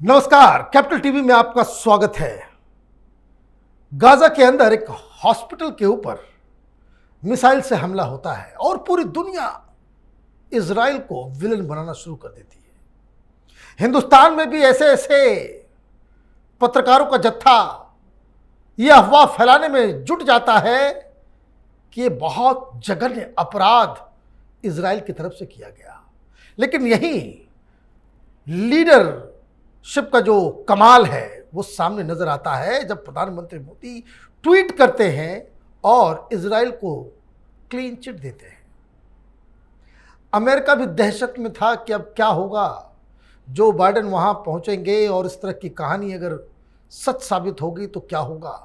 नमस्कार, capital TV में आपका स्वागत है। गाजा के अंदर एक हॉस्पिटल के ऊपर मिसाइल से हमला होता है और पूरी दुनिया इजराइल को विलन बनाना शुरू कर देती है। हिंदुस्तान में भी ऐसे ऐसे पत्रकारों का जत्था यह अफवाह फैलाने में जुट जाता है कि ये बहुत जघन्य अपराध इजराइल की तरफ से किया गया। लेकिन यही लीडरशिप का जो कमाल है वो सामने नजर आता है जब प्रधानमंत्री मोदी ट्वीट करते हैं और इजराइल को क्लीन चिट देते हैं। अमेरिका भी दहशत में था कि अब क्या होगा, जो बाइडेन वहां पहुंचेंगे और इस तरह की कहानी अगर सच साबित होगी तो क्या होगा।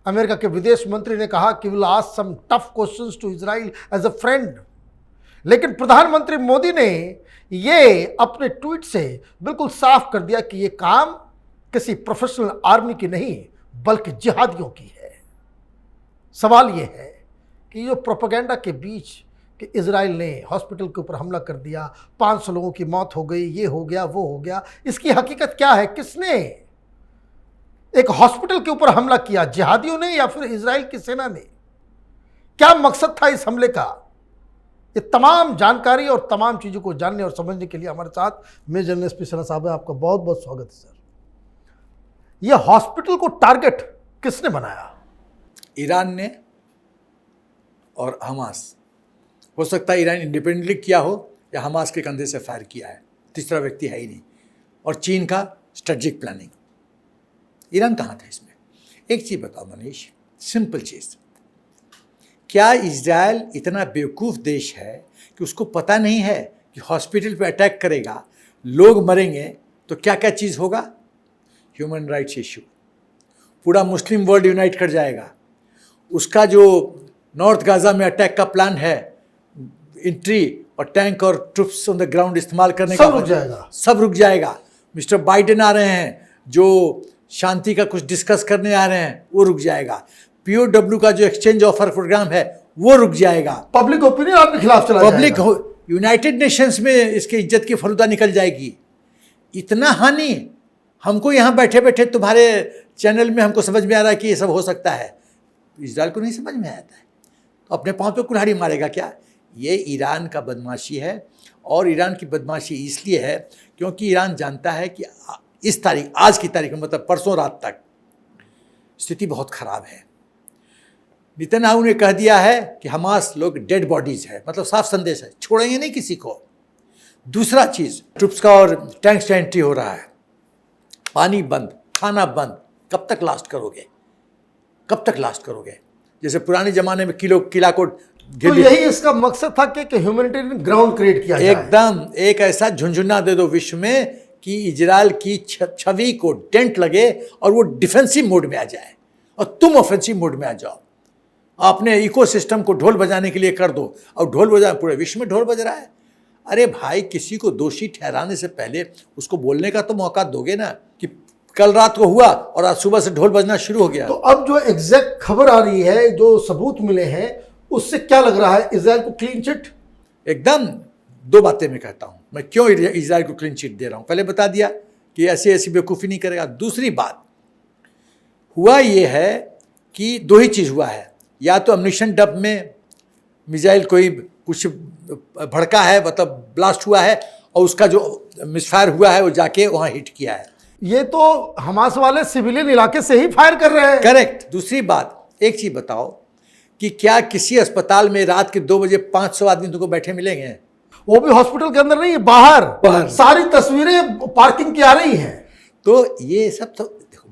अमेरिका के विदेश मंत्री ने कहा कि will ask some tough questions to Israel as a friend. लेकिन प्रधानमंत्री मोदी ने ये अपने ट्वीट से बिल्कुल साफ कर दिया कि ये काम किसी प्रोफेशनल आर्मी की नहीं बल्कि जिहादियों की है। सवाल ये है कि जो प्रोपेगेंडा के बीच कि इजराइल ने हॉस्पिटल के ऊपर हमला कर दिया, 500 लोगों की मौत हो गई, ये हो गया वो हो गया, इसकी हकीकत क्या है? किसने एक हॉस्पिटल के ऊपर हमला किया, जिहादियों ने या फिर इजराइल की सेना ने? क्या मकसद था इस हमले का? ये तमाम जानकारी और तमाम चीज़ों को जानने और समझने के लिए हमारे साथ मेजर जनरल एसपी सना साहब है। आपका बहुत बहुत स्वागत है सर। ये हॉस्पिटल को टारगेट किसने बनाया? ईरान ने और हमास। हो सकता है ईरान इंडिपेंडेंटली किया हो या हमास के कंधे से फायर किया है, तीसरा व्यक्ति है ही नहीं। और चीन का स्ट्रेटजिक प्लानिंग। ईरान कहाँ था इसमें? एक चीज़ बताओ मनीष, सिंपल चीज़, क्या इजराइल इतना बेवकूफ़ देश है कि उसको पता नहीं है कि हॉस्पिटल पे अटैक करेगा, लोग मरेंगे तो क्या क्या चीज़ होगा? ह्यूमन राइट्स इशू, पूरा मुस्लिम वर्ल्ड यूनाइट कर जाएगा। उसका जो नॉर्थ गाज़ा में अटैक का प्लान है, एंट्री और टैंक और ट्रुप्स ऑन द ग्राउंड इस्तेमाल करने का, सब रुक जाएगा। मिस्टर बाइडेन आ रहे हैं जो शांति का कुछ डिस्कस करने आ रहे हैं, वो रुक जाएगा। POW का जो एक्सचेंज ऑफर प्रोग्राम है वो रुक जाएगा। पब्लिक ओपिनियन आपके खिलाफ चला जाएगा। यूनाइटेड नेशंस में इसके इज्जत की फलूदा निकल जाएगी। इतना हानि हमको यहाँ बैठे बैठे तुम्हारे चैनल में हमको समझ में आ रहा है कि ये सब हो सकता है, इजराइल को नहीं समझ में आता है तो अपने पाँव पे कुल्हाड़ी मारेगा क्या? ये ईरान का बदमाशी है। और ईरान की बदमाशी इसलिए है क्योंकि ईरान जानता है कि इस तारीख, आज की तारीख में, मतलब परसों रात तक स्थिति बहुत ख़राब है। नेतन्याहू ने कह दिया है कि हमास लोग डेड बॉडीज है, मतलब साफ संदेश है, छोड़ेंगे नहीं किसी को। दूसरा चीज़, ट्रुप्स का और टैंक्स का एंट्री हो रहा है, पानी बंद, खाना बंद। कब तक लास्ट करोगे? कब तक लास्ट करोगे? जैसे पुराने ज़माने में किला को तो यही इसका मकसद था कि ह्यूमैनिटेरियन ग्राउंड क्रिएट किया जाए। एकदम एक ऐसा झुंझुना दे दो विश्व में कि इजराइल की छवि को डेंट लगे और वो डिफेंसिव मोड में आ जाए और तुम ऑफेंसिव मोड में आ जाओ। अपने इकोसिस्टम को ढोल बजाने के लिए कर दो, और ढोल बजा, पूरे विश्व में ढोल बज रहा है। अरे भाई, किसी को दोषी ठहराने से पहले उसको बोलने का तो मौका दोगे ना कि कल रात को हुआ और आज सुबह से ढोल बजना शुरू हो गया। तो अब जो एग्जैक्ट खबर आ रही है, जो सबूत मिले हैं, उससे क्या लग रहा है? इजराइल को क्लीन चिट? एकदम। दो बातें मैं कहता हूँ, मैं क्यों इजराइल को क्लीन चिट दे रहा हूँ। पहले बता दिया कि ऐसी ऐसी बेवकूफ़ी नहीं करेगा। दूसरी बात हुआ ये है कि दो ही चीज़ हुआ है, या तो अम्युनिशन डब में मिसाइल कोई कुछ भड़का है, मतलब ब्लास्ट हुआ है, और उसका जो मिसफायर हुआ है वो जाके वहाँ हिट किया है। ये तो हमास वाले सिविलियन इलाके से ही फायर कर रहे हैं। करेक्ट। दूसरी बात, एक चीज़ बताओ कि क्या किसी अस्पताल में रात के 2 बजे 500 आदमी तुमको बैठे मिलेंगे? वो भी हॉस्पिटल के अंदर नहीं, बाहर। सारी तस्वीरें पार्किंग की आ रही हैं। तो ये सब तो देखो,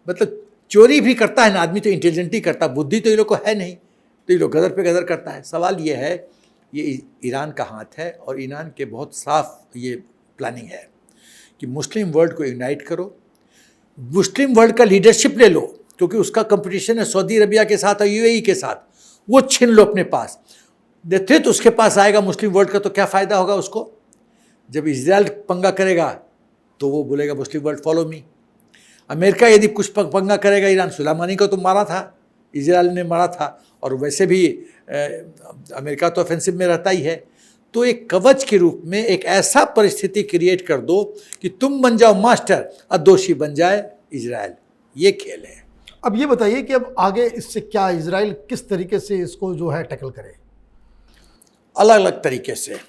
मतलब चोरी भी करता है ना आदमी तो इंटेलिजेंट ही करता, बुद्धि तो ये लोग को है नहीं, तो ये लोग गदर पे गदर करता है। सवाल ये है, ये ईरान का हाथ है और ईरान के बहुत साफ ये प्लानिंग है कि मुस्लिम वर्ल्ड को यूनाइट करो, मुस्लिम वर्ल्ड का लीडरशिप ले लो, क्योंकि उसका कंपटीशन है सऊदी अरबिया के साथ और UAE के साथ, वो छीन लो अपने पास। नेतृत्व उसके पास आएगा मुस्लिम वर्ल्ड का, तो क्या फ़ायदा होगा उसको? जब इजराइल पंगा करेगा तो वो बोलेगा मुस्लिम वर्ल्ड फॉलो मी। अमेरिका यदि कुछ पंगा करेगा, ईरान सुलेमानी को तो मारा था, इजराइल ने मारा था, और वैसे भी अमेरिका तो ऑफेंसिव में रहता ही है, तो एक कवच के रूप में एक ऐसा परिस्थिति क्रिएट कर दो कि तुम बन जाओ मास्टर और दोषी बन जाए इजराइल। ये खेल है। अब ये बताइए कि अब आगे इससे क्या इजराइल किस तरीके से इसको जो है टैकल करे? अलग अलग तरीके से।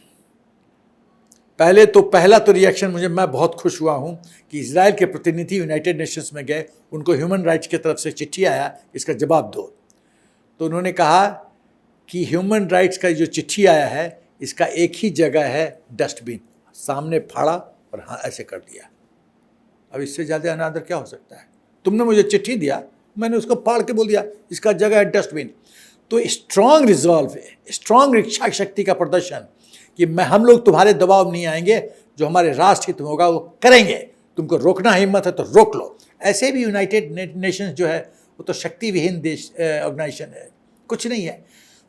पहला तो रिएक्शन मैं बहुत खुश हुआ हूं कि इजराइल के प्रतिनिधि यूनाइटेड नेशंस में गए, उनको ह्यूमन राइट्स की तरफ से चिट्ठी आया, इसका जवाब दो। तो उन्होंने कहा कि ह्यूमन राइट्स का जो चिट्ठी आया है इसका एक ही जगह है, डस्टबिन। सामने फाड़ा और हाँ ऐसे कर दिया। अब इससे ज़्यादा अनादर क्या हो सकता है? तुमने मुझे चिट्ठी दिया, मैंने उसको फाड़ के बोल दिया इसका जगह है डस्टबिन। तो स्ट्रांग रिजॉल्व है, स्ट्रांग इच्छा शक्ति का प्रदर्शन कि हम लोग तुम्हारे दबाव में नहीं आएंगे, जो हमारे राष्ट्र हित में होगा वो करेंगे। तुमको रोकना हिम्मत है तो रोक लो। ऐसे भी यूनाइटेड नेशंस जो है वो तो शक्ति विहीन देश ऑर्गेनाइजेशन है, कुछ नहीं है।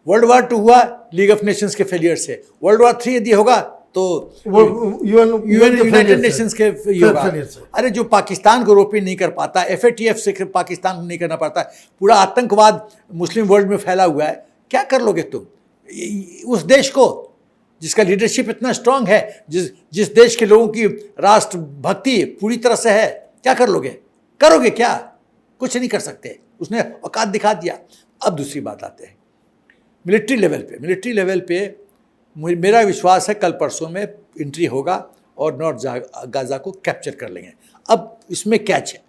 वर्ल्ड वार 2 हुआ लीग ऑफ नेशंस के फेलियर से। वर्ल्ड वार 3 यदि होगा तो यूनाइटेड नेशंस के होगा। अरे जो पाकिस्तान को रोक नहीं कर पाता, FATF से पाकिस्तान को नहीं करना पाता, पूरा आतंकवाद मुस्लिम वर्ल्ड में फैला हुआ है, क्या कर लोगे तुम उस देश को जिसका लीडरशिप इतना स्ट्रांग है, जिस देश के लोगों की राष्ट्र भक्ति पूरी तरह से है? क्या कर लोगे? करोगे क्या? कुछ नहीं कर सकते। उसने औकात दिखा दिया। अब दूसरी बात आते हैं मिलिट्री लेवल पे मेरा विश्वास है कल परसों में एंट्री होगा और नॉर्थ गाज़ा को कैप्चर कर लेंगे। अब इसमें कैच है।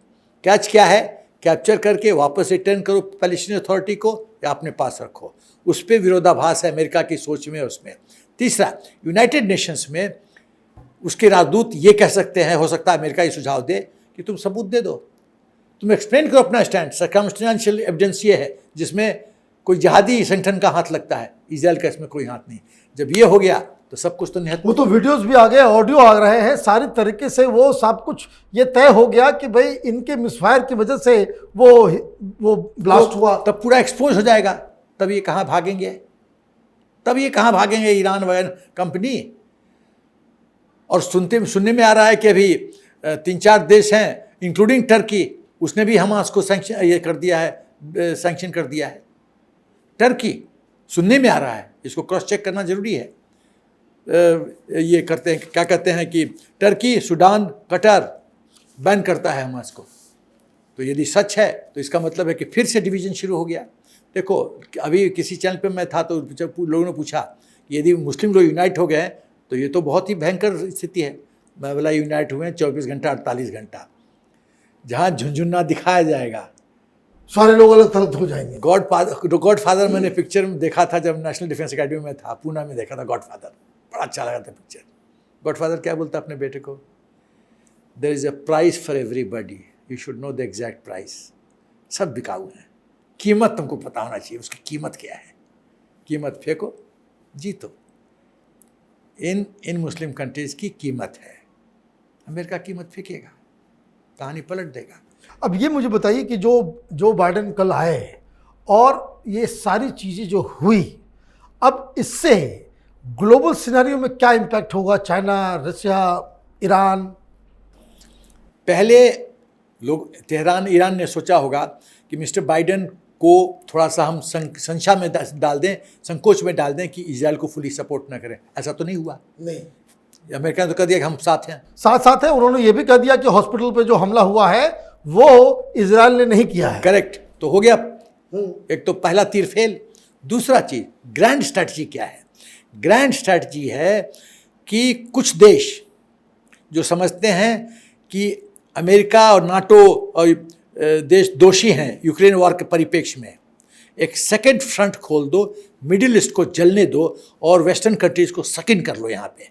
कैच क्या है? कैप्चर करके वापस रिटर्न करो पैलेस्टीन अथॉरिटी को या अपने पास रखो। उस पर विरोधाभास है अमेरिका की सोच में। उसमें तीसरा, यूनाइटेड नेशंस में उसके राजदूत ये कह सकते हैं, हो सकता है अमेरिका ये सुझाव दे कि तुम सबूत दे दो, तुम एक्सप्लेन करो अपना स्टैंड। सर्कमस्टेंशियल एविडेंस ये है जिसमें कोई जिहादी संगठन का हाथ लगता है, इजराइल का इसमें कोई हाथ नहीं। जब ये हो गया तो सब कुछ तो निहत्थ। वो तो वीडियोस भी आ गए, ऑडियो आ रहे हैं, सारी तरीके से वो सब कुछ ये तय हो गया कि भाई इनके मिसफायर की वजह से वो ब्लास्ट हुआ। तब पूरा एक्सपोज हो जाएगा। तब ये कहाँ भागेंगे? ईरान वगैरह कंपनी। और सुनने में आ रहा है कि अभी 3-4 देश हैं इंक्लूडिंग टर्की, उसने भी हमास को सैंक्शन कर दिया है। टर्की सुनने में आ रहा है, इसको क्रॉस चेक करना जरूरी है। ये करते हैं, क्या कहते हैं कि टर्की, सूडान, कतर बैन करता है हमास को। तो यदि सच है तो इसका मतलब है कि फिर से डिवीजन शुरू हो गया। देखो अभी किसी चैनल पे मैं था तो लोगों ने पूछा कि यदि मुस्लिम लोग यूनाइट हो गए तो ये तो बहुत ही भयंकर स्थिति है। मैं बोला यूनाइट हुए 24 घंटा 48 घंटा, जहाँ झुंझुन्ना दिखाया जाएगा सारे लोग अलग थलग हो जाएंगे। गॉडफादर मैंने पिक्चर में देखा था जब नेशनल डिफेंस एकेडमी में था, पूना में देखा था गॉडफादर, बड़ा अच्छा लगा था पिक्चर। गॉडफादर क्या बोलता अपने बेटे को? There is a price for everybody, you should know the exact price. सब बिकाऊ हैं, कीमत तुमको पता होना चाहिए, उसकी कीमत क्या है। कीमत फेंको, जीतो। इन मुस्लिम कंट्रीज़ की कीमत है, अमेरिका कीमत फेंकेगा, कहानी पलट देगा। अब ये मुझे बताइए कि जो बाइडेन कल आए और ये सारी चीज़ें जो हुई, अब इससे ग्लोबल सिनेरियो में क्या इम्पैक्ट होगा? China, Russia, Iran. पहले लोग तेहरान, ईरान ने सोचा होगा कि मिस्टर बाइडेन को थोड़ा सा हम संशय में डाल दें, संकोच में डाल दें कि इजराइल को फुली सपोर्ट ना करें। ऐसा तो नहीं हुआ। नहीं, अमेरिका ने तो कह दिया कि हम साथ हैं, साथ हैं। उन्होंने ये भी कह दिया कि हॉस्पिटल पे जो हमला हुआ है वो इजराइल ने नहीं किया है। करेक्ट। तो हो गया, एक तो पहला तीर फेल। दूसरा चीज, ग्रैंड स्ट्रैटेजी क्या है? ग्रैंड स्ट्रैटेजी है कि कुछ देश जो समझते हैं कि अमेरिका और नाटो और देश दोषी हैं यूक्रेन वॉर के परिप्रेक्ष्य में, एक सेकंड फ्रंट खोल दो, मिडिल ईस्ट को जलने दो और वेस्टर्न कंट्रीज को सकिन कर लो। यहाँ पे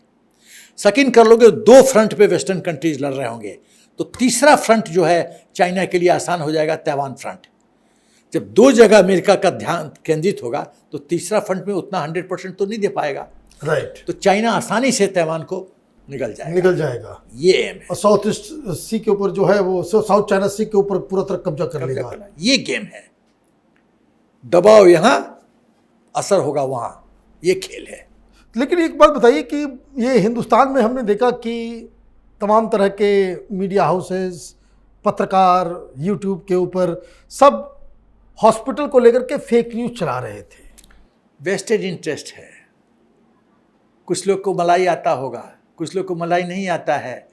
सकिन कर लोगे, 2 फ्रंट पे वेस्टर्न कंट्रीज लड़ रहे होंगे, तो तीसरा फ्रंट जो है चाइना के लिए आसान हो जाएगा, ताइवान फ्रंट। जब 2 जगह अमेरिका का ध्यान केंद्रित होगा तो तीसरा फ्रंट में उतना 100% तो नहीं दे पाएगा। राइट। तो चाइना आसानी से ताइवान को निकल जाएगा। ये एम है। और साउथ ईस्ट सी के ऊपर जो है वो साउथ चाइना सी के ऊपर पूरा तरह कब्जा कर लेगा। ये गेम है। दबाव यहाँ, असर होगा वहाँ, ये खेल है। लेकिन एक बात बताइए कि ये हिंदुस्तान में हमने देखा कि तमाम तरह के मीडिया हाउसेस, पत्रकार, यूट्यूब के ऊपर सब हॉस्पिटल को लेकर के फेक न्यूज़ चला रहे थे। वेस्टेड इंटरेस्ट है। कुछ लोग को मलाई आता होगा, कुछ लोग को मलाई नहीं आता है,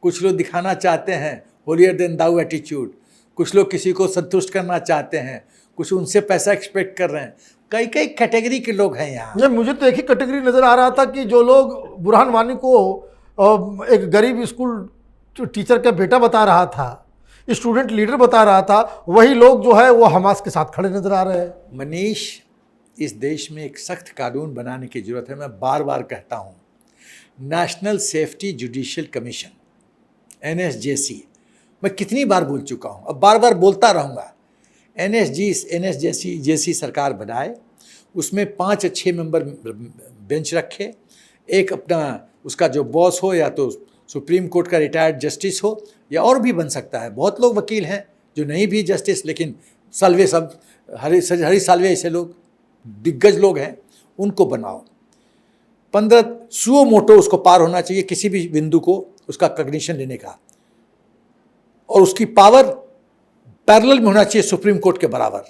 कुछ लोग दिखाना चाहते हैं होलियर देन दाऊ एटीट्यूड, कुछ लोग किसी को संतुष्ट करना चाहते हैं, कुछ उनसे पैसा एक्सपेक्ट कर रहे हैं। कई कई कैटेगरी के लोग हैं यहाँ। ये मुझे तो एक ही कैटेगरी नज़र आ रहा था कि जो लोग बुरहान वानी को एक गरीब स्कूल टीचर का बेटा बता रहा था, स्टूडेंट लीडर बता रहा था, वही लोग जो है वो हमास के साथ खड़े नजर आ रहे हैं। मनीष, इस देश में एक सख्त कानून बनाने की जरूरत है। मैं बार बार कहता हूँ, national safety judicial commission NSJC, मैं कितनी बार बोल चुका हूँ, अब बार बार बोलता रहूँगा। NSJC सरकार बनाए, उसमें 5 अच्छे मेंबर बेंच रखे, एक अपना उसका जो बॉस हो, या तो सुप्रीम कोर्ट का रिटायर्ड जस्टिस हो, या और भी बन सकता है। बहुत लोग वकील हैं जो नहीं भी जस्टिस, लेकिन साल्वे, सब हरी साल्वे ऐसे लोग दिग्गज लोग हैं, उनको बनाओ। 15 सुओ मोटो उसको पार होना चाहिए किसी भी बिंदु को उसका कॉग्निशन लेने का, और उसकी पावर पैरेलल में होना चाहिए सुप्रीम कोर्ट के बराबर।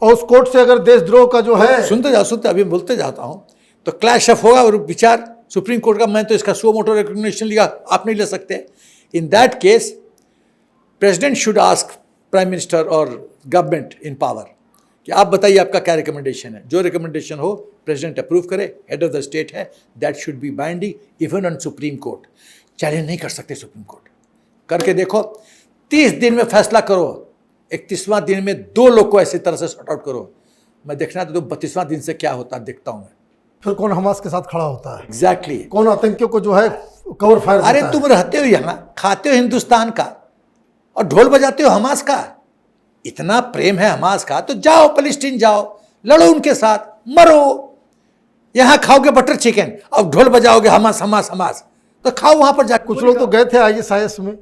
और उस कोर्ट से अगर देशद्रोह का जो है, सुनते अभी बोलते जाता हूँ, तो क्लैश ऑफ होगा और विचार सुप्रीम कोर्ट का, मैं तो इसका सुओ मोटो रिकॉग्निशन लिया, आप नहीं ले सकते। In that case president should ask prime minister और गवर्नमेंट इन पावर कि आप बताइए आपका क्या रिकमेंडेशन है। जो रिकमेंडेशन हो प्रेसिडेंट अप्रूव करे, हेड ऑफ द स्टेट है, that should be binding even on supreme court. Challenge नहीं कर सकते सुप्रीम कोर्ट, करके देखो। 30 दिन में फैसला करो, 31वां दिन में 2 लोग को ऐसी तरह से सॉर्ट आउट करो। मैं देखना तो 32वां दिन से क्या होता देखता हूँ मैं। फिर कौन हमास के साथ खड़ा होता है, एग्जैक्टली कौन आतंकियों को जो है कवर फायर अरे देता है। तुम रहते हो यहाँ, खाते हो हिंदुस्तान का और ढोल बजाते हो हमास का। इतना प्रेम है हमास का तो जाओ फलस्तीन, जाओ लड़ो उनके साथ, मरो। यहाँ खाओगे बटर चिकन और ढोल बजाओगे हमास हमास हमास, तो खाओ वहां पर जाकर। कुछ लोग तो गए थे ISIS में,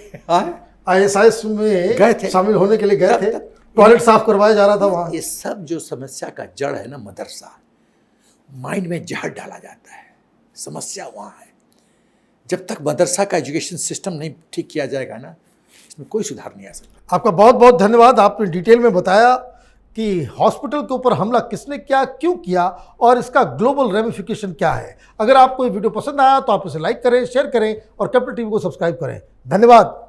ISIS में गए थे, शामिल होने के लिए गए थे, टॉयलेट साफ करवाया जा रहा था वहां। ये सब जो समस्या का जड़ है ना, मदरसा, माइंड में जहर डाला जाता है, समस्या वहां है। जब तक मदरसा का एजुकेशन सिस्टम नहीं ठीक किया जाएगा ना, इसमें कोई सुधार नहीं आ सकता। आपका बहुत बहुत धन्यवाद, आपने डिटेल में बताया कि हॉस्पिटल के ऊपर हमला किसने किया, क्यों किया, और इसका ग्लोबल रेमिफिकेशन क्या है। अगर आपको ये वीडियो पसंद आया तो आप इसे लाइक करें, शेयर करें और कैपिटल टीवी को सब्सक्राइब करें। धन्यवाद।